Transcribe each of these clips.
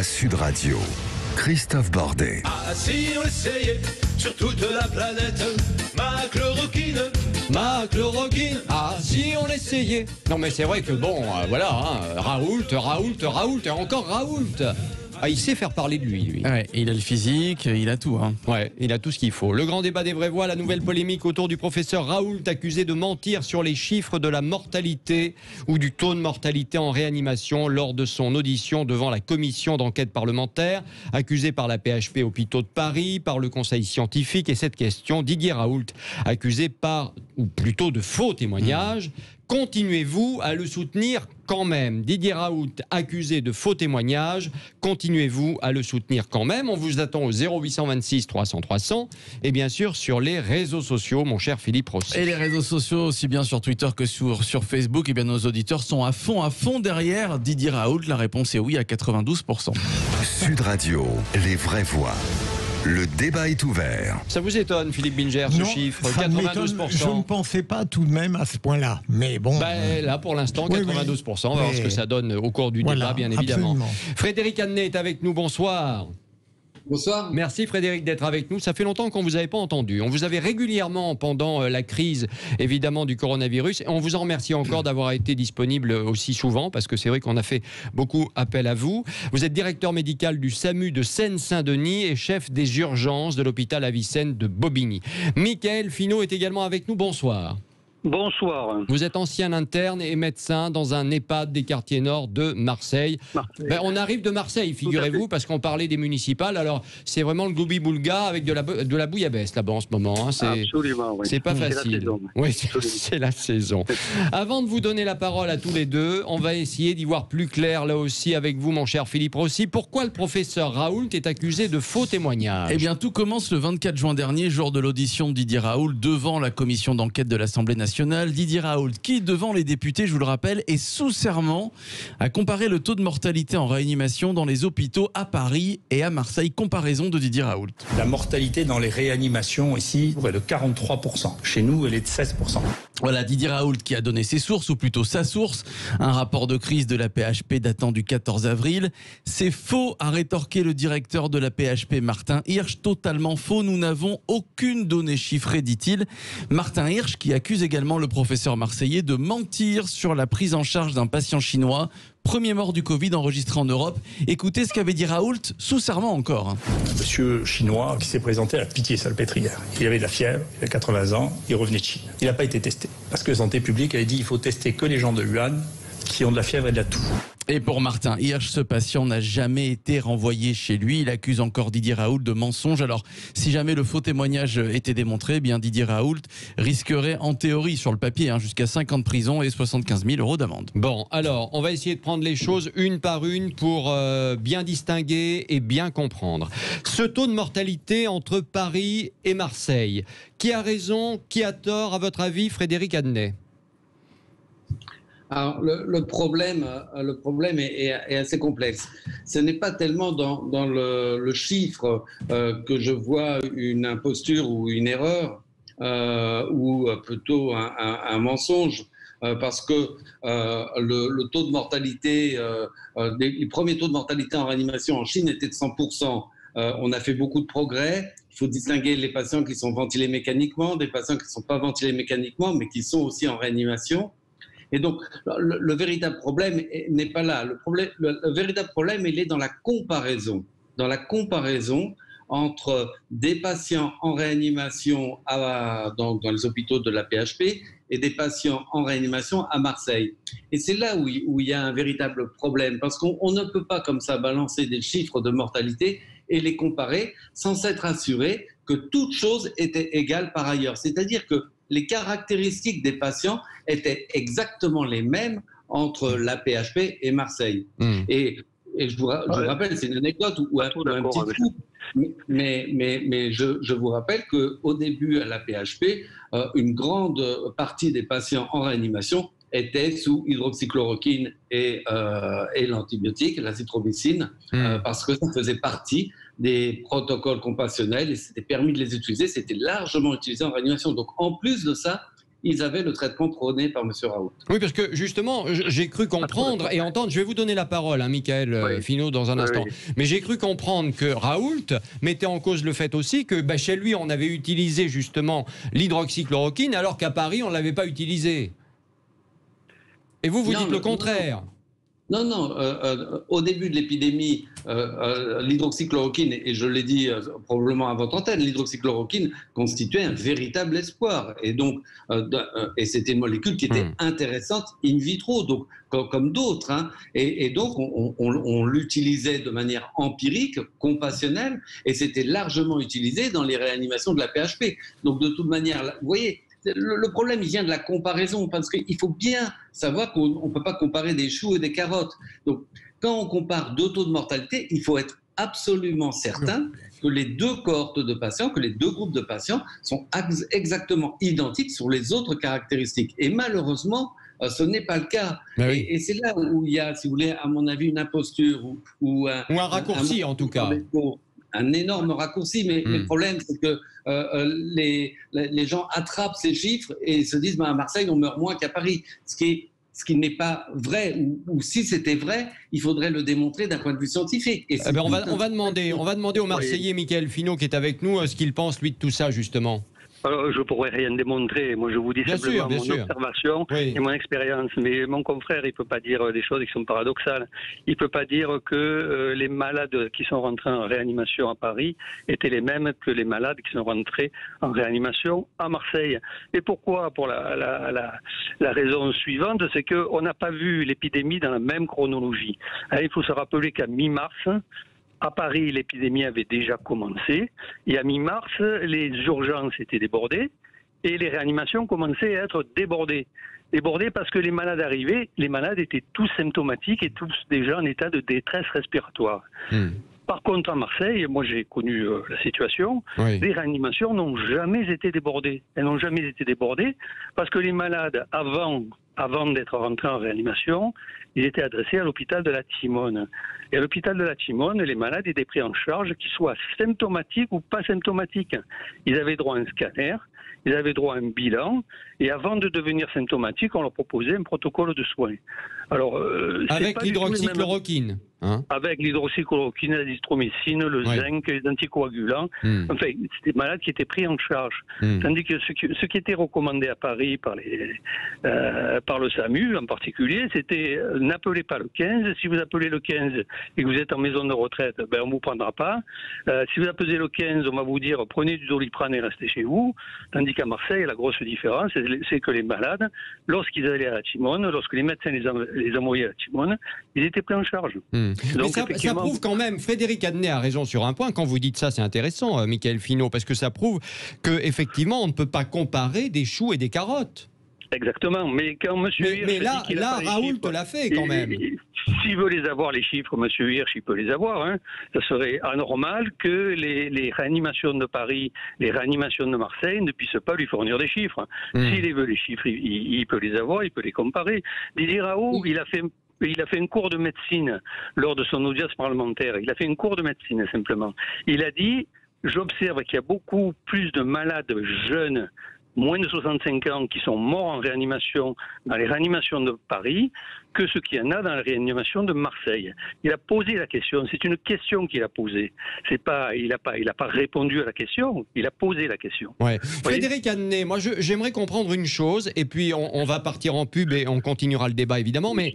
Sud Radio, Christophe Bordet. Ah si on essayait sur toute la planète, ma chloroquine, ah si on essayait. Non mais c'est vrai que bon, voilà, hein, Raoult et encore Raoult. Ah, il sait faire parler de lui. Ouais, il a le physique, il a tout. Ouais, il a tout ce qu'il faut. Le grand débat des vraies voix, la nouvelle polémique autour du professeur Raoult, accusé de mentir sur les chiffres de la mortalité ou du taux de mortalité en réanimation lors de son audition devant la commission d'enquête parlementaire, accusé par la PHP Hôpitaux de Paris, par le conseil scientifique. Et cette question, Didier Raoult, accusé ou plutôt de faux témoignages. Continuez-vous à le soutenir quand même? Didier Raoult, accusé de faux témoignages, continuez-vous à le soutenir quand même? On vous attend au 0826 300 300 et bien sûr sur les réseaux sociaux, mon cher Philippe Rossi. Et les réseaux sociaux, aussi bien sur Twitter que sur Facebook, et bien nos auditeurs sont à fond derrière Didier Raoult. La réponse est oui à 92%. Sud Radio, les vraies voix. Le débat est ouvert. Ça vous étonne, Philippe Binger, ce chiffre? 92%. Je ne pensais pas tout de même à ce point-là. Mais bon. Là, pour l'instant, 92%. On va voir ce que ça donne au cours du débat, bien évidemment. Absolument. Frédéric Adnet est avec nous. Bonsoir. Bonsoir. Merci Frédéric d'être avec nous. Ça fait longtemps qu'on ne vous avait pas entendu. On vous avait régulièrement pendant la crise, évidemment, du coronavirus. Et on vous en remercie encore d'avoir été disponible aussi souvent, parce que c'est vrai qu'on a fait beaucoup appel à vous. Vous êtes directeur médical du SAMU de Seine-Saint-Denis et chef des urgences de l'hôpital Avicenne de Bobigny. Mickaël Finot est également avec nous. Bonsoir. Bonsoir. Vous êtes ancien interne et médecin dans un EHPAD des quartiers nord de Marseille. On arrive de Marseille, figurez-vous, parce qu'on parlait des municipales. Alors, c'est vraiment le gloubi-boulga avec de la bouillabaisse là-bas en ce moment. Absolument, oui. C'est pas facile. Oui, c'est la saison. Avant de vous donner la parole à tous les deux, on va essayer d'y voir plus clair là aussi avec vous, mon cher Philippe Rossi. Pourquoi le professeur Raoult est accusé de faux témoignages? Eh bien, tout commence le 24 juin dernier, jour de l'audition de Didier Raoult devant la commission d'enquête de l'Assemblée nationale. Didier Raoult, qui, devant les députés, je vous le rappelle, est sous serment, a comparé le taux de mortalité en réanimation dans les hôpitaux à Paris et à Marseille. Comparaison de Didier Raoult. La mortalité dans les réanimations ici est de 43%. Chez nous, elle est de 16%. Voilà, Didier Raoult qui a donné ses sources, ou plutôt sa source, un rapport de crise de la PHP datant du 14 avril. C'est faux, a rétorqué le directeur de la PHP, Martin Hirsch. Totalement faux, nous n'avons aucune donnée chiffrée, dit-il. Martin Hirsch qui accuse également le professeur marseillais de mentir sur la prise en charge d'un patient chinois. Premier mort du Covid enregistré en Europe. Écoutez ce qu'avait dit Raoult, sous serment encore. Monsieur chinois qui s'est présenté à la Pitié-Salpêtrière. Il avait de la fièvre, il avait 80 ans, il revenait de Chine. Il n'a pas été testé. Parce que Santé publique avait dit qu'il faut tester que les gens de Wuhan qui ont de la fièvre et de la toux. Et pour Martin Hirsch, ce patient n'a jamais été renvoyé chez lui. Il accuse encore Didier Raoult de mensonge. Alors, si jamais le faux témoignage était démontré, eh bien Didier Raoult risquerait en théorie, sur le papier, jusqu'à 5 ans de prison et 75 000 € d'amende. Bon, alors, on va essayer de prendre les choses une par une pour bien distinguer et bien comprendre. Ce taux de mortalité entre Paris et Marseille, qui a raison, qui a tort, à votre avis, Frédéric Adnet? Alors, le problème est assez complexe. Ce n'est pas tellement dans le chiffre que je vois une imposture ou une erreur, ou plutôt un mensonge, parce que le taux de mortalité, les premiers taux de mortalité en réanimation en Chine étaient de 100%. On a fait beaucoup de progrès. Il faut distinguer les patients qui sont ventilés mécaniquement des patients qui ne sont pas ventilés mécaniquement, mais qui sont aussi en réanimation. Et donc, le véritable problème n'est pas là. Le véritable problème, il est dans la comparaison. Dans la comparaison entre des patients en réanimation dans les hôpitaux de la PHP et des patients en réanimation à Marseille. Et c'est là où il y a un véritable problème, parce qu'on ne peut pas comme ça balancer des chiffres de mortalité et les comparer sans s'être assuré que toute chose était égale par ailleurs. C'est-à-dire que les caractéristiques des patients étaient exactement les mêmes entre la PHP et Marseille. Et je vous rappelle, c'est une anecdote ou un petit coup, mais je vous rappelle qu'au début à la PHP, une grande partie des patients en réanimation étaient sous hydroxychloroquine et l'antibiotique, l'azithromycine, parce que ça faisait partie des protocoles compassionnels et c'était permis de les utiliser, c'était largement utilisé en réanimation. Donc en plus de ça, ils avaient le traitement prôné par M. Raoult. Oui, parce que justement, j'ai cru comprendre et entendre, je vais vous donner la parole, hein, Michael Finot, dans un instant, mais j'ai cru comprendre que Raoult mettait en cause le fait aussi que chez lui, on avait utilisé justement l'hydroxychloroquine, alors qu'à Paris, on ne l'avait pas utilisé. Et vous dites le contraire. Non, au début de l'épidémie, l'hydroxychloroquine, et je l'ai dit probablement avant antenne, l'hydroxychloroquine constituait un véritable espoir. Et donc, et c'était une molécule qui était intéressante in vitro, donc, comme d'autres. Hein. Et donc, on l'utilisait de manière empirique, compassionnelle, et c'était largement utilisé dans les réanimations de la PHP. Donc, de toute manière, vous voyez, le problème, il vient de la comparaison, parce qu'il faut bien savoir qu'on ne peut pas comparer des choux et des carottes. Donc, quand on compare deux taux de mortalité, il faut être absolument certain que les deux cohortes de patients, que les deux groupes de patients sont exactement identiques sur les autres caractéristiques. Et malheureusement, ce n'est pas le cas. Et c'est là où il y a, si vous voulez, à mon avis, une imposture ou un raccourci, en tout cas. Un énorme raccourci, mais le problème, c'est que les gens attrapent ces chiffres et se disent à Marseille, on meurt moins qu'à Paris. Ce qui n'est pas vrai, ou si c'était vrai, il faudrait le démontrer d'un point de vue scientifique. Et on va demander au Marseillais Michael Finot, qui est avec nous, ce qu'il pense, lui, de tout ça, justement. Alors, je ne pourrais rien démontrer. Moi, je vous dis simplement mon observation et mon expérience. Mais mon confrère, il ne peut pas dire des choses qui sont paradoxales. Il ne peut pas dire que les malades qui sont rentrés en réanimation à Paris étaient les mêmes que les malades qui sont rentrés en réanimation à Marseille. Et pourquoi? Pour la raison suivante, c'est qu'on n'a pas vu l'épidémie dans la même chronologie. Alors, il faut se rappeler qu'à mi-mars, à Paris, l'épidémie avait déjà commencé. Et à mi-mars, les urgences étaient débordées et les réanimations commençaient à être débordées. Débordées parce que les malades arrivaient, les malades étaient tous symptomatiques et tous déjà en état de détresse respiratoire. Par contre, à Marseille, moi j'ai connu la situation, les réanimations n'ont jamais été débordées. Elles n'ont jamais été débordées parce que les malades, avant d'être rentrés en réanimation, ils étaient adressés à l'hôpital de la Timone. Et à l'hôpital de la Timone, les malades étaient pris en charge, qu'ils soient symptomatiques ou pas symptomatiques. Ils avaient droit à un scanner, ils avaient droit à un bilan, et avant de devenir symptomatiques, on leur proposait un protocole de soins. Alors, avec l'hydroxychloroquine. Avec l'hydroxychloroquine, l'azithromycine, le zinc, les anticoagulants. Enfin, c'était des malades qui étaient pris en charge. Tandis que ce qui était recommandé à Paris par le SAMU en particulier, c'était n'appelez pas le 15. Si vous appelez le 15 et que vous êtes en maison de retraite, on ne vous prendra pas. Si vous appelez le 15, on va vous dire prenez du Doliprane et restez chez vous. Tandis qu'à Marseille, la grosse différence, c'est que les malades, lorsqu'ils allaient à la Timone, lorsque les médecins les envoyaient à la Timone, ils étaient pris en charge. Donc, mais ça prouve quand même, Frédéric Adnet a raison sur un point, quand vous dites ça, c'est intéressant, Michael Finot, parce que ça prouve qu'effectivement, on ne peut pas comparer des choux et des carottes. Exactement, mais quand M. Hirsch... Mais là Raoult l'a fait quand même. S'il veut les avoir, les chiffres, M. Hirsch, il peut les avoir. Hein. Ça serait anormal que les réanimations de Paris, les réanimations de Marseille ne puissent pas lui fournir des chiffres. S'il veut les chiffres, il peut les avoir, il peut les comparer. Didier Raoult, il a fait un cours de médecine lors de son audience parlementaire. Il a fait un cours de médecine, simplement. Il a dit, j'observe qu'il y a beaucoup plus de malades jeunes, moins de 65 ans, qui sont morts en réanimation, dans les réanimations de Paris, que ce qu'il y en a dans la réanimation de Marseille. Il a posé la question, c'est une question qu'il a posée. Il n'a pas répondu à la question, il a posé la question. Frédéric Adnet, moi j'aimerais comprendre une chose, et puis on va partir en pub et on continuera le débat évidemment, mais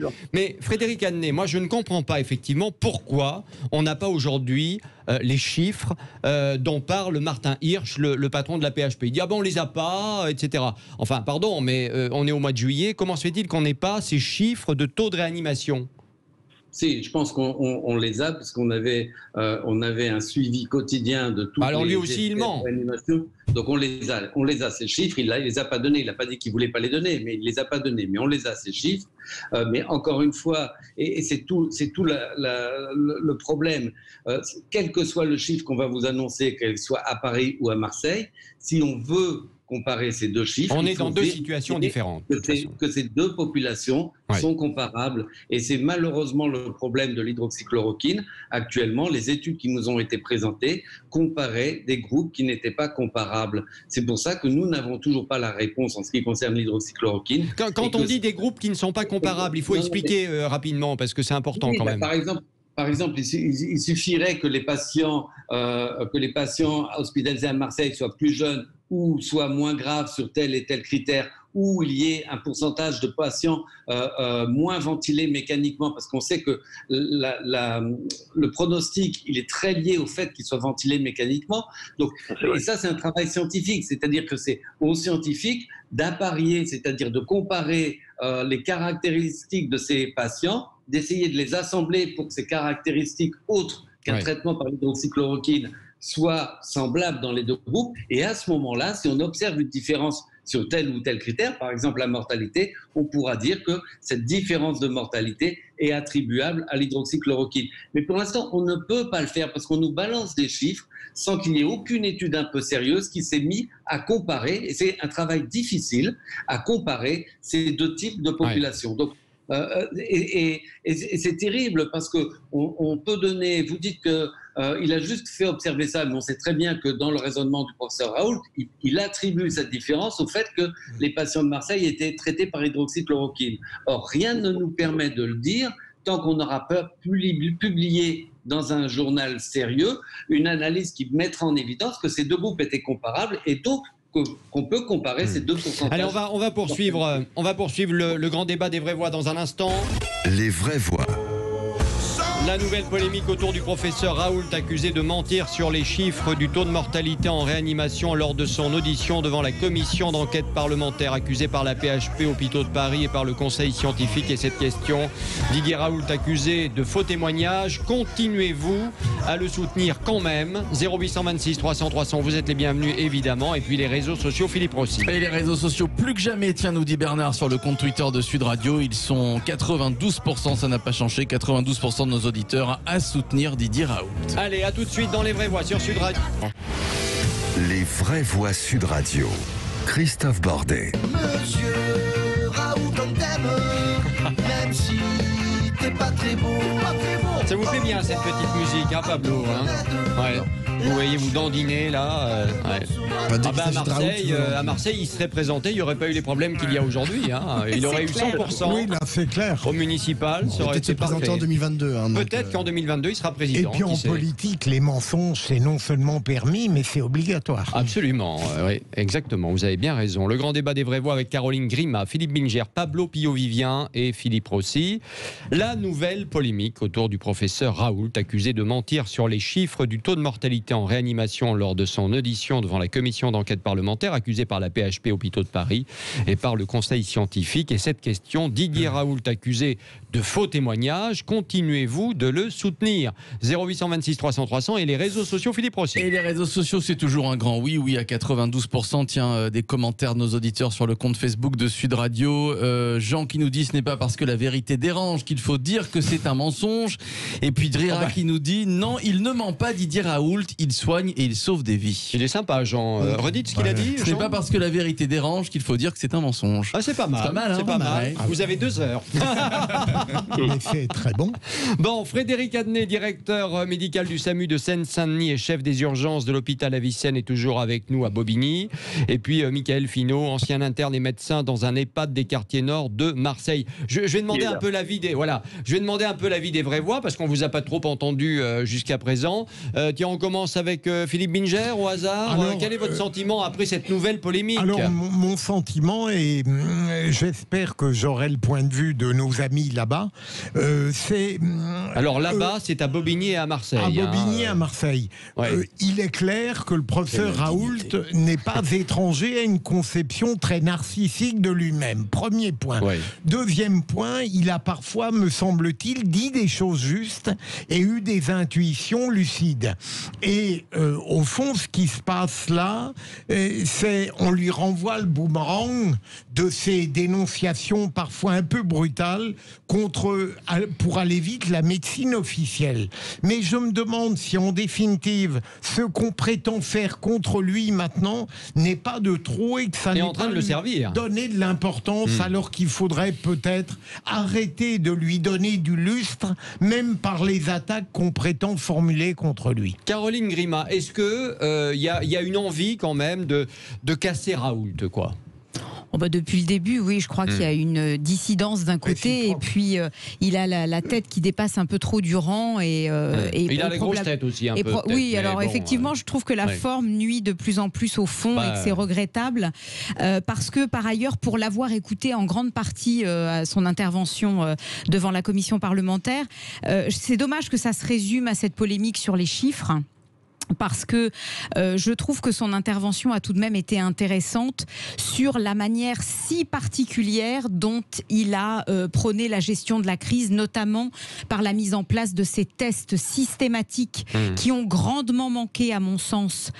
Frédéric Adnet, moi je ne comprends pas effectivement pourquoi on n'a pas aujourd'hui les chiffres dont parle Martin Hirsch, le patron de la PHP. Il dit on les a pas, etc. Enfin pardon, mais on est au mois de juillet, comment se fait-il qu'on n'ait pas ces chiffres de taux de réanimation? Si, je pense qu'on les a, parce qu'on avait un suivi quotidien de toutes lui aussi, il ment. Réanimations. Donc on les a, ces chiffres, il les a pas donnés, il n'a pas dit qu'il ne voulait pas les donner, mais il ne les a pas donnés, mais on les a, ces chiffres. Mais encore une fois, et c'est tout le problème, quel que soit le chiffre qu'on va vous annoncer, qu'il soit à Paris ou à Marseille, si on veut comparer ces deux chiffres. On est dans deux situations différentes. Que ces deux populations sont comparables. Et c'est malheureusement le problème de l'hydroxychloroquine. Actuellement, les études qui nous ont été présentées comparaient des groupes qui n'étaient pas comparables. C'est pour ça que nous n'avons toujours pas la réponse en ce qui concerne l'hydroxychloroquine. Quand on dit des groupes qui ne sont pas comparables, il faut expliquer rapidement parce que c'est important quand même. Par exemple, il suffirait que les patients hospitalisés à Marseille soient plus jeunes ou soient moins graves sur tel et tel critère, ou il y ait un pourcentage de patients moins ventilés mécaniquement, parce qu'on sait que le pronostic, il est très lié au fait qu'ils soient ventilés mécaniquement. Donc, et ça, c'est un travail scientifique, c'est-à-dire que c'est aux scientifiques d'apparier, c'est-à-dire de comparer les caractéristiques de ces patients, d'essayer de les assembler pour que ces caractéristiques autres qu'un traitement par l'hydroxychloroquine soient semblables dans les deux groupes. Et à ce moment-là, si on observe une différence sur tel ou tel critère, par exemple la mortalité, on pourra dire que cette différence de mortalité est attribuable à l'hydroxychloroquine. Mais pour l'instant, on ne peut pas le faire parce qu'on nous balance des chiffres sans qu'il n'y ait aucune étude un peu sérieuse qui s'est mise à comparer, et c'est un travail difficile, à comparer ces deux types de populations. Donc, et c'est terrible parce qu'on peut donner, vous dites qu'il a juste fait observer ça, mais on sait très bien que dans le raisonnement du professeur Raoult, il attribue cette différence au fait que les patients de Marseille étaient traités par hydroxychloroquine. Or, rien ne nous permet de le dire tant qu'on n'aura pas publié dans un journal sérieux une analyse qui mettra en évidence que ces deux groupes étaient comparables et donc qu'on peut comparer ces deux pourcentages. Allez, on va poursuivre le grand débat des vraies voix dans un instant. Les vraies voix. La nouvelle polémique autour du professeur Raoult, accusé de mentir sur les chiffres du taux de mortalité en réanimation lors de son audition devant la commission d'enquête parlementaire, accusé par la PHP Hôpitaux de Paris et par le conseil scientifique. Et cette question, Didier Raoult accusé de faux témoignages, continuez-vous à le soutenir quand même? 0826 300 300, vous êtes les bienvenus évidemment. Et puis les réseaux sociaux, Philippe Rossi. Et les réseaux sociaux plus que jamais, tiens, nous dit Bernard sur le compte Twitter de Sud Radio, ils sont 92%, ça n'a pas changé, 92% de nos auditeurs à soutenir Didier Raoult. Allez, à tout de suite dans les vraies voix sur Sud Radio. Les vraies voix Sud Radio. Christophe Bordet. Monsieur Raoult, on t'aime, même si t'es pas très beau. Ça vous plaît bien cette petite musique, hein, Pablo, hein? Ouais. Vous voyez, vous dandinez là. À Marseille, il serait présenté, il n'y aurait pas eu les problèmes qu'il y a aujourd'hui. Hein. Il aurait eu 100%. Oui, là, c'est clair. Au municipal, ça aurait été parfait. En 2022. Hein, peut-être qu'en 2022, il sera président. Et puis en politique, les mensonges, c'est non seulement permis, mais c'est obligatoire. Absolument, oui, exactement. Vous avez bien raison. Le grand débat des vraies voix avec Caroline Grima, Philippe Binger, Pablo Pio-Vivien et Philippe Rossi. La nouvelle polémique autour du professeur Raoult, accusé de mentir sur les chiffres du taux de mortalité en réanimation lors de son audition devant la commission d'enquête parlementaire, accusée par la PHP Hôpitaux de Paris et par le conseil scientifique. Et cette question, Didier Raoult accusé de faux témoignages, continuez-vous de le soutenir? 0826 300 300 et les réseaux sociaux, Philippe Rossi. Et les réseaux sociaux, c'est toujours un grand oui à 92%. Tiens, des commentaires de nos auditeurs sur le compte Facebook de Sud Radio. Jean qui nous dit ce n'est pas parce que la vérité dérange qu'il faut dire que c'est un mensonge. Et puis Drira qui nous dit non, il ne ment pas, Didier Raoult, il soigne et il sauve des vies. Il est sympa, Jean. Redites ce qu'il a dit. Ce n'est pas parce que la vérité dérange qu'il faut dire que c'est un mensonge. Ah, c'est pas mal. C'est pas mal. Vous avez 2 heures. Mais c'est très bon. Bon, Frédéric Adnet, directeur médical du SAMU de Seine-Saint-Denis et chef des urgences de l'hôpital Avicenne, est toujours avec nous à Bobigny. Et puis Michael Finot, ancien interne et médecin dans un EHPAD des quartiers nord de Marseille. Je vais demander un peu l'avis des des vraies voix parce qu'on vous a pas trop entendu jusqu'à présent. Tiens, on commence avec Philippe Binger au hasard. Alors, quel est votre sentiment après cette nouvelle polémique? Alors, mon sentiment, et j'espère que j'aurai le point de vue de nos amis là-bas, c'est... Alors là-bas, c'est à Bobigny et à Marseille. À Bobigny et à Marseille. Ouais. Il est clair que le professeur Raoult n'est pas étranger à une conception très narcissique de lui-même. Premier point. Ouais. Deuxième point, il a parfois, me semble-t-il, dit des choses justes et eu des intuitions lucides. Et Et au fond, ce qui se passe là, c'est on lui renvoie le boomerang de ces dénonciations parfois un peu brutales contre, pour aller vite, la médecine officielle. Mais je me demande si en définitive, ce qu'on prétend faire contre lui maintenant n'est pas de trop et que ça n'est pas de le servir. Donner de l'importance alors qu'il faudrait peut-être arrêter de lui donner du lustre, même par les attaques qu'on prétend formuler contre lui. Caroline Grima, est-ce que y a une envie quand même de casser Raoult, quoi? Oh bah depuis le début, oui, je crois qu'il y a une dissidence d'un côté et puis il a la tête qui dépasse un peu trop du rang et il a les grosses têtes aussi un peu. Oui, alors bon, effectivement, je trouve que la forme nuit de plus en plus au fond et que c'est regrettable parce que par ailleurs, pour l'avoir écouté en grande partie à son intervention devant la commission parlementaire, c'est dommage que ça se résume à cette polémique sur les chiffres. Parce que je trouve que son intervention a tout de même été intéressante sur la manière si particulière dont il a prôné la gestion de la crise, notamment par la mise en place de ces tests systématiques qui ont grandement manqué, à mon sens,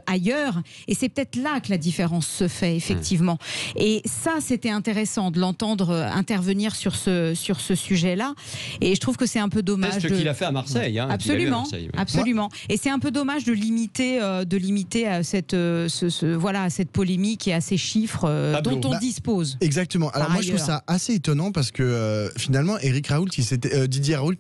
ailleurs. Et c'est peut-être là que la différence se fait, effectivement. Et ça, c'était intéressant de l'entendre intervenir sur ce sujet-là. Et je trouve que c'est un peu dommage. Test qu'il a fait à Marseille. Hein, absolument, Marseille, oui. absolument. Et c'est un peu dommage de limiter à cette polémique et à ces chiffres dont on dispose. Exactement. Alors moi je trouve ça assez étonnant parce que finalement Didier Raoult,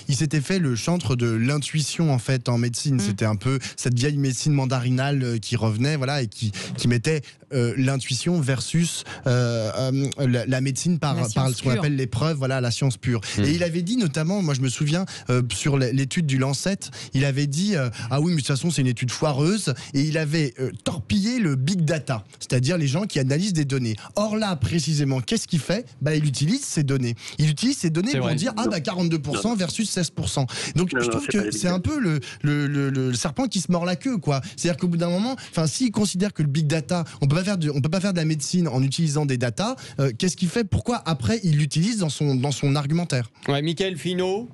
il s'était fait le chantre de l'intuition en fait en médecine. C'était un peu cette vieille médecine mandarinale qui revenait, voilà, et qui mettait l'intuition versus la médecine par ce qu'on appelle les preuves, voilà, la science pure. Et il avait dit notamment, moi je me souviens sur l'étude du Lancet, il avait dit ah oui mais de toute façon c'est une étude foireuse, et il avait torpillé le big data, c'est-à-dire les gens qui analysent des données. Or là précisément, qu'est-ce qu'il fait? Il utilise ces données. Il utilise ces données pour dire 42% versus 16%. Donc je trouve que c'est un peu le serpent qui se mord la queue, quoi. C'est-à-dire qu'au bout d'un moment, s'il considère que le big data, on peut pas faire de la médecine en utilisant des datas, qu'est-ce qu'il fait? Pourquoi après il l'utilise dans son argumentaire? Ouais, Mickaël Finot.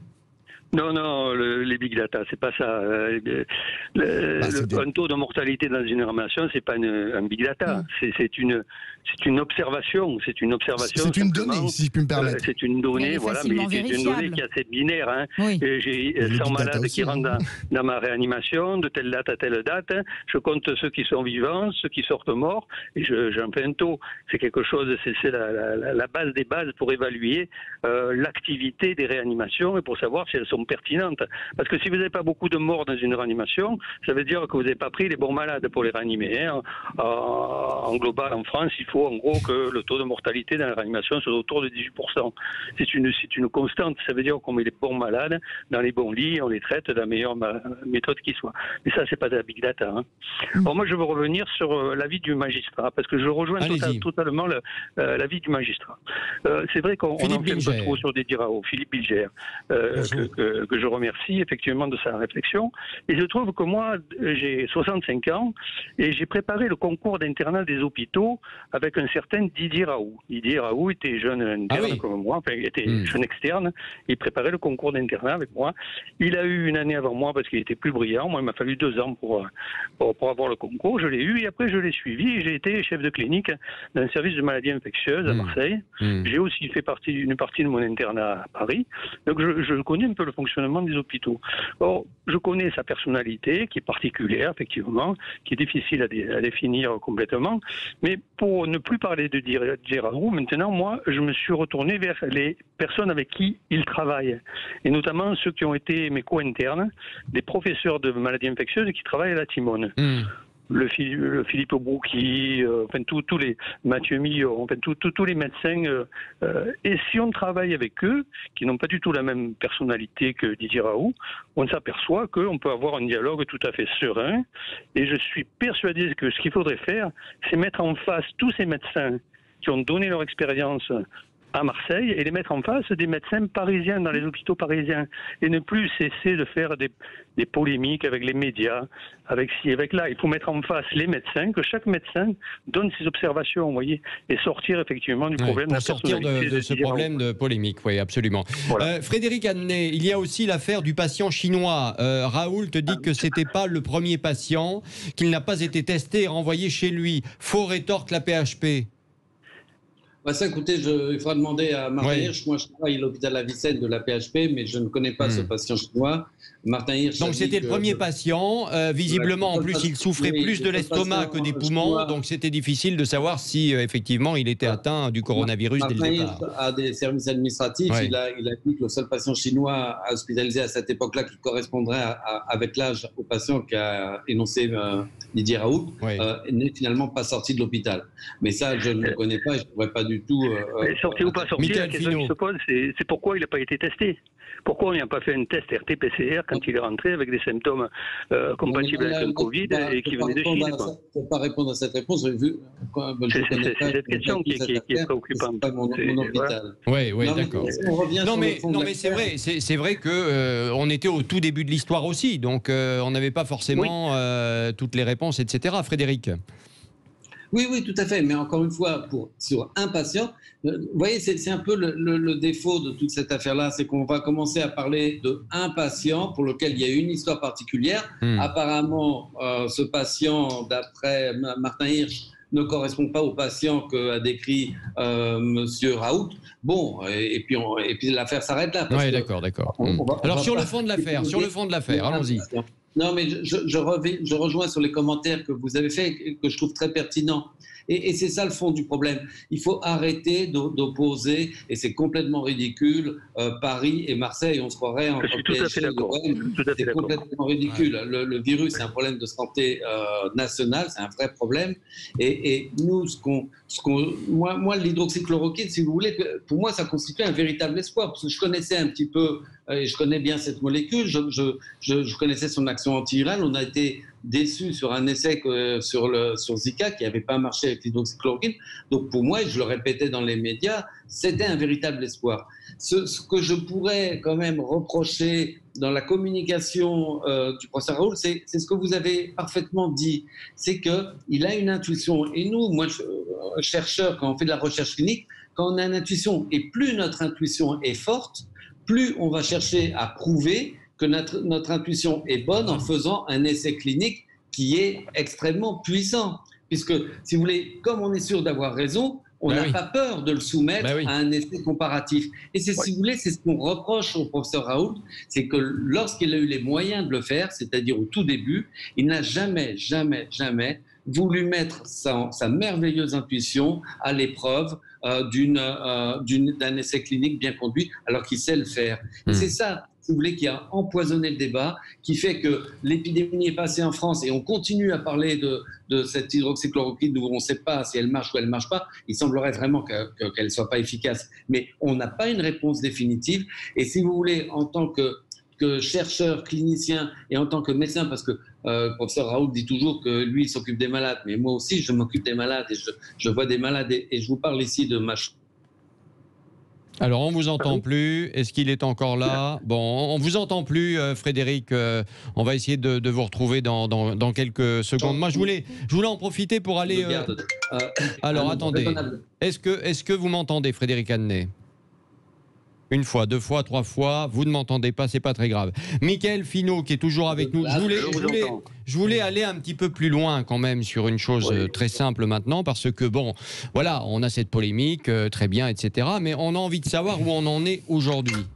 Non, les big data, c'est pas ça. Un taux de mortalité dans une réanimation, c'est pas un big data. C'est une observation. C'est une observation. C'est une donnée, si je puis me permettre. C'est une donnée, voilà, mais c'est une donnée qui est assez binaire. Hein. Oui. J'ai 100 malades qui rentrent dans ma réanimation, de telle date à telle date. Je compte ceux qui sont vivants, ceux qui sortent morts, et j'en fais un taux. C'est quelque chose, c'est la base des bases pour évaluer l'activité des réanimations et pour savoir si elles sont pertinentes. Parce que si vous n'avez pas beaucoup de morts dans une réanimation, ça veut dire que vous n'avez pas pris les bons malades pour les réanimer. Hein. En global, en France, il faut en gros que le taux de mortalité dans la réanimation soit autour de 18%. C'est une constante. Ça veut dire qu'on met les bons malades dans les bons lits, on les traite de la meilleure méthode qui soit. Mais ça, c'est pas de la big data. Hein. Alors moi, je veux revenir sur l'avis du magistrat, parce que je rejoins totalement l'avis du magistrat. C'est vrai qu'on en fait un peu trop sur Didier Raoult, Philippe Bilger, que je remercie effectivement de sa réflexion. Et je trouve que moi, j'ai 65 ans et j'ai préparé le concours d'internat des hôpitaux avec un certain Didier Raoult. Didier Raoult était jeune interne comme moi, enfin il était jeune externe, il préparait le concours d'internat avec moi. Il a eu une année avant moi parce qu'il était plus brillant. Moi, il m'a fallu 2 ans pour avoir le concours. Je l'ai eu et après je l'ai suivi et j'ai été chef de clinique dans un service de maladies infectieuses à Marseille. J'ai aussi fait une partie de mon internat à Paris. Donc je connais un peu le fonctionnement des hôpitaux. Or, je connais sa personnalité qui est particulière, effectivement, qui est difficile à définir complètement. Mais pour ne plus parler de Didier Raoult, maintenant, moi, je me suis retourné vers les personnes avec qui il travaille. Et notamment ceux qui ont été mes co-internes, des professeurs de maladies infectieuses qui travaillent à la Timone. Le Philippe Brouki, enfin tous les Mathieu Millon, enfin tous les médecins. Et si on travaille avec eux, qui n'ont pas du tout la même personnalité que Didier Raoult, on s'aperçoit qu'on peut avoir un dialogue tout à fait serein. Et je suis persuadé que ce qu'il faudrait faire, c'est mettre en face tous ces médecins qui ont donné leur expérience à Marseille et les mettre en face des médecins parisiens dans les hôpitaux parisiens et ne plus cesser de faire des polémiques avec les médias, avec ci, avec là. Il faut mettre en face les médecins, que chaque médecin donne ses observations, vous voyez, et sortir effectivement du problème. Pour sortir de ce problème de polémique, oui, absolument. Voilà. Frédéric Annet, il y a aussi l'affaire du patient chinois. Raoult dit que c'était pas le premier patient, qu'il n'a pas été testé et renvoyé chez lui. Faux rétorque la PHP. Bah ça, écoutez, il faudra demander à Martin Hirsch. Moi, je travaille à l'hôpital Avicenne de la PHP, mais je ne connais pas ce patient chinois. Martin Hirsch. Donc, c'était le premier patient. Visiblement, en plus, il souffrait plus de l'estomac que des poumons. Donc, c'était difficile de savoir si, effectivement, il était atteint du coronavirus dès le départ. Martin Hirsch a des services administratifs. Il a dit que le seul patient chinois hospitalisé à cette époque-là qui correspondrait avec l'âge au patient qu'a énoncé Didier Raoult n'est finalement pas sorti de l'hôpital. Mais ça, je ne le connais pas et je ne pourrais pas du tout. Sorti ou pas sorti, la question qui se pose, c'est pourquoi il n'a pas été testé. Pourquoi on n'y a pas fait un test RT-PCR quand il est rentré avec des symptômes compatibles avec le Covid et qui venait de Chine? Je ne peux pas répondre à cette réponse. C'est cette question qui est préoccupante. Pas mon hôpital. Oui, d'accord. Non, mais c'est vrai que on était au tout début de l'histoire aussi, donc on n'avait pas forcément toutes les réponses, etc. Frédéric. Oui, tout à fait. Mais encore une fois, sur un patient, vous voyez, c'est un peu le défaut de toute cette affaire-là, c'est qu'on va commencer à parler d'un patient pour lequel il y a une histoire particulière. Apparemment, ce patient, d'après Martin Hirsch, ne correspond pas au patient qu'a décrit Monsieur Raoult. Bon, et puis l'affaire s'arrête là. Oui, d'accord. Alors sur le fond de l'affaire, allons-y. Non, mais je rejoins sur les commentaires que vous avez faits et que je trouve très pertinents. Et c'est ça le fond du problème. Il faut arrêter d'opposer, et c'est complètement ridicule, Paris et Marseille. On se croirait en PSG. C'est complètement ridicule. Le virus, c'est un problème de santé nationale, c'est un vrai problème. Et nous, moi, l'hydroxychloroquine, si vous voulez, pour moi, ça constitue un véritable espoir. Parce que je connaissais un petit peu, et je connais bien cette molécule, je connaissais son action antivirale. On a été déçus sur un essai sur Zika qui n'avait pas marché avec l'hydroxychloroquine. Donc pour moi, je le répétais dans les médias, c'était un véritable espoir. Ce que je pourrais quand même reprocher dans la communication du professeur Raoult, c'est ce que vous avez parfaitement dit, c'est qu'il a une intuition. Et nous, moi, chercheurs, quand on fait de la recherche clinique, quand on a une intuition, et plus notre intuition est forte, plus on va chercher à prouver que notre intuition est bonne en faisant un essai clinique qui est extrêmement puissant. Puisque, si vous voulez, comme on est sûr d'avoir raison, on n'a pas peur de le soumettre à un essai comparatif. Et c'est, si vous voulez, c'est ce qu'on reproche au professeur Raoult, c'est que lorsqu'il a eu les moyens de le faire, c'est-à-dire au tout début, il n'a jamais voulu mettre sa merveilleuse intuition à l'épreuve d'un essai clinique bien conduit, alors qu'il sait le faire. Et c'est ça, si vous voulez, qui a empoisonné le débat, qui fait que l'épidémie est passée en France et on continue à parler de cette hydroxychloroquine où on ne sait pas si elle marche ou elle ne marche pas. Il semblerait vraiment qu'elle ne soit pas efficace. Mais on n'a pas une réponse définitive. Et si vous voulez, en tant que chercheur, clinicien et en tant que médecin, parce que le professeur Raoult dit toujours que lui, il s'occupe des malades, mais moi aussi, je m'occupe des malades et je vois des malades et je vous parle ici de ma... Alors, on ne vous entend plus. Est-ce qu'il est encore là? Bon, on ne vous entend plus, Frédéric. On va essayer de vous retrouver dans quelques secondes. Moi, je voulais en profiter pour aller... Alors, attendez. Est-ce que vous m'entendez, Frédéric Annet? Une fois, deux fois, trois fois, vous ne m'entendez pas, c'est pas très grave. Mickaël Finot, qui est toujours avec nous, je voulais aller un petit peu plus loin quand même sur une chose très simple maintenant, parce que bon, voilà, on a cette polémique, très bien, etc. Mais on a envie de savoir où on en est aujourd'hui.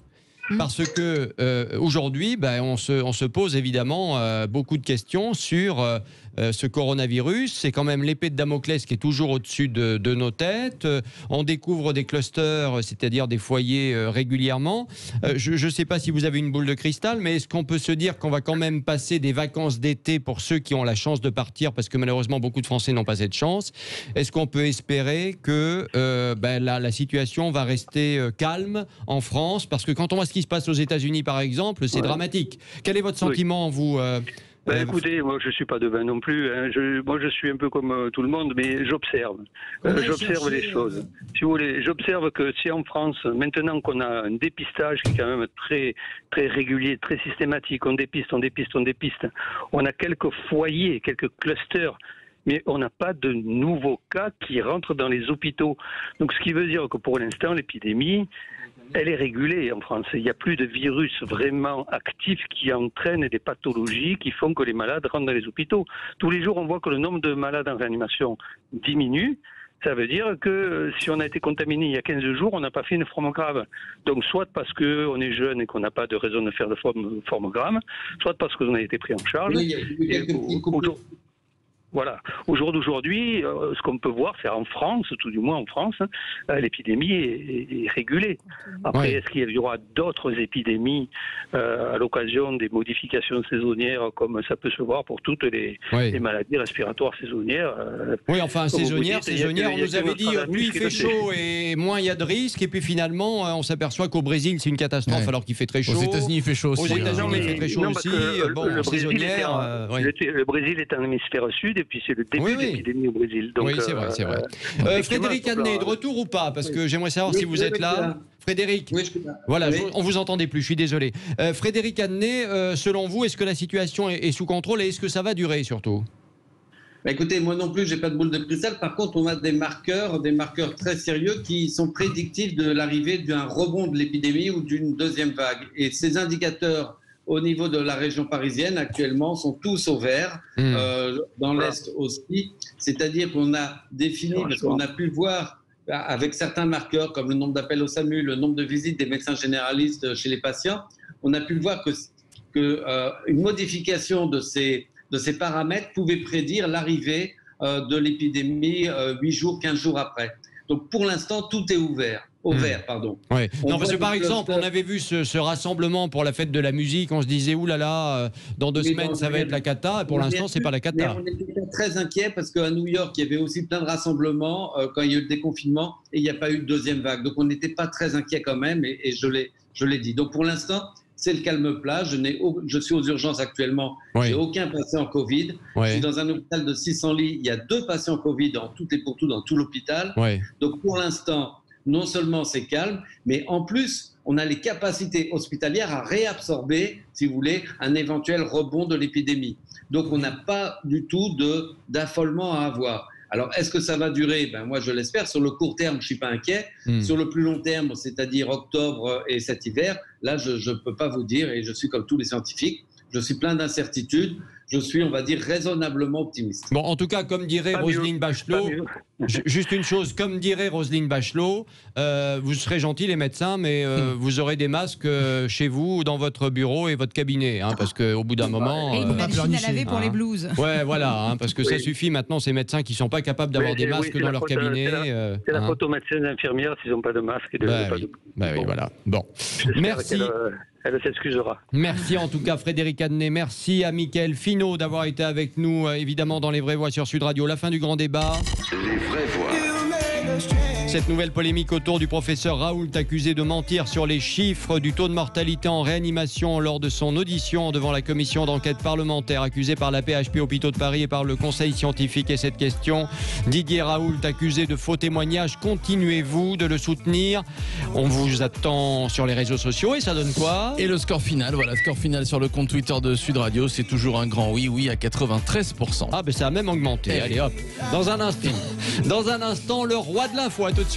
Parce que aujourd'hui, on se pose évidemment beaucoup de questions sur ce coronavirus. C'est quand même l'épée de Damoclès qui est toujours au-dessus de nos têtes. On découvre des clusters, c'est-à-dire des foyers régulièrement. Je ne sais pas si vous avez une boule de cristal, mais est-ce qu'on peut se dire qu'on va quand même passer des vacances d'été pour ceux qui ont la chance de partir, parce que malheureusement beaucoup de Français n'ont pas cette chance. Est-ce qu'on peut espérer que la situation va rester calme en France? Parce que quand on voit ce qui se passe aux États-Unis, par exemple, c'est dramatique. Quel est votre sentiment, vous, Écoutez, moi je suis pas devin non plus. Hein. Moi je suis un peu comme tout le monde, mais j'observe. J'observe les choses. Si vous voulez, j'observe que si en France, maintenant qu'on a un dépistage qui est quand même très très régulier, très systématique, on dépiste. On a quelques foyers, quelques clusters. Mais on n'a pas de nouveaux cas qui rentrent dans les hôpitaux. Donc ce qui veut dire que pour l'instant, l'épidémie, elle est régulée en France. Il n'y a plus de virus vraiment actifs qui entraînent des pathologies qui font que les malades rentrent dans les hôpitaux. Tous les jours, on voit que le nombre de malades en réanimation diminue. Ça veut dire que si on a été contaminé il y a 15 jours, on n'a pas fait une forme grave. Donc soit parce qu'on est jeune et qu'on n'a pas de raison de faire de forme grave, soit parce qu'on a été pris en charge. Oui, il y a eu quelques petits coupures. Voilà. Au jour d'aujourd'hui, ce qu'on peut voir, c'est en France, tout du moins en France, l'épidémie est régulée. Après, est-ce qu'il y aura d'autres épidémies à l'occasion des modifications saisonnières, comme ça peut se voir pour toutes les maladies respiratoires saisonnières Oui, enfin, saisonnière, on nous avait dit plus il fait chaud et moins il y a de risques. Et puis finalement, on s'aperçoit qu'au Brésil, c'est une catastrophe alors qu'il fait très chaud. Aux États-Unis, il fait chaud aussi. Aux États-unis, il fait très chaud aussi. Bon, saisonnière. Le Brésil est en hémisphère sud. Et puis c'est le début de l'épidémie au Brésil. Donc, oui, c'est vrai. Frédéric Adnet, de retour ou pas? Parce que j'aimerais savoir si vous êtes là. Frédéric, voilà, on vous entendait plus, je suis désolé. Frédéric Adnet, selon vous, est-ce que la situation est sous contrôle et est-ce que ça va durer surtout? Écoutez, moi non plus, j'ai pas de boule de cristal. Par contre, on a des marqueurs très sérieux qui sont prédictifs de l'arrivée d'un rebond de l'épidémie ou d'une deuxième vague. Et ces indicateurs au niveau de la région parisienne, actuellement, sont tous au vert, dans l'Est aussi. C'est-à-dire qu'on a défini, parce qu'on a pu voir avec certains marqueurs, comme le nombre d'appels au SAMU, le nombre de visites des médecins généralistes chez les patients, on a pu voir qu'une modification de ces paramètres pouvait prédire l'arrivée de l'épidémie 8 jours, 15 jours après. Donc pour l'instant, tout est ouvert. Au vert, pardon. Ouais. Non, parce que par exemple, on avait vu ce rassemblement pour la fête de la musique, on se disait, oulala, dans 2 semaines, ça va être la cata, et pour l'instant, c'est pas la cata. Mais on était très inquiets parce qu'à New York, il y avait aussi plein de rassemblements quand il y a eu le déconfinement, et il n'y a pas eu de deuxième vague. Donc on n'était pas très inquiets quand même, et je l'ai dit. Donc pour l'instant, c'est le calme plat. Je suis aux urgences actuellement, j'ai aucun patient Covid. Je suis dans un hôpital de 600 lits, il y a 2 patients Covid en tout et pour tout dans tout l'hôpital. Donc pour l'instant, non seulement c'est calme, mais en plus, on a les capacités hospitalières à réabsorber, si vous voulez, un éventuel rebond de l'épidémie. Donc, on n'a pas du tout d'affolement à avoir. Alors, est-ce que ça va durer? Moi, je l'espère. Sur le court terme, je ne suis pas inquiet. Sur le plus long terme, c'est-à-dire octobre et cet hiver, là, je ne peux pas vous dire, et je suis comme tous les scientifiques, je suis plein d'incertitudes. Je suis, on va dire, raisonnablement optimiste. Bon, en tout cas, comme dirait Roselyne Bachelot, juste une chose, comme dirait Roselyne Bachelot, vous serez gentils les médecins, mais vous aurez des masques chez vous, dans votre bureau et votre cabinet, parce qu'au bout d'un moment... Et une machine à laver pour les blouses. Ouais, voilà, parce que ça suffit maintenant, ces médecins qui ne sont pas capables d'avoir des masques dans leur cabinet. C'est la faute aux médecins et infirmières s'ils n'ont pas de masque. Et oui, voilà. Bon, merci. Elle s'excusera. Merci en tout cas Frédéric Adnet, merci à Mickaël Finot d'avoir été avec nous évidemment dans Les Vraies Voix sur Sud Radio. La fin du grand débat. Les Vraies Voix. Cette nouvelle polémique autour du professeur Raoult accusé de mentir sur les chiffres du taux de mortalité en réanimation lors de son audition devant la commission d'enquête parlementaire accusée par la PHP Hôpitaux de Paris et par le Conseil scientifique. Et cette question, Didier Raoult accusé de faux témoignages, continuez-vous de le soutenir? On vous attend sur les réseaux sociaux et ça donne quoi? Et le score final, voilà, score final sur le compte Twitter de Sud Radio, c'est toujours un grand oui à 93%. Ah ben ça a même augmenté, allez hop, dans un instant, le roi de l'info, à tout de suite.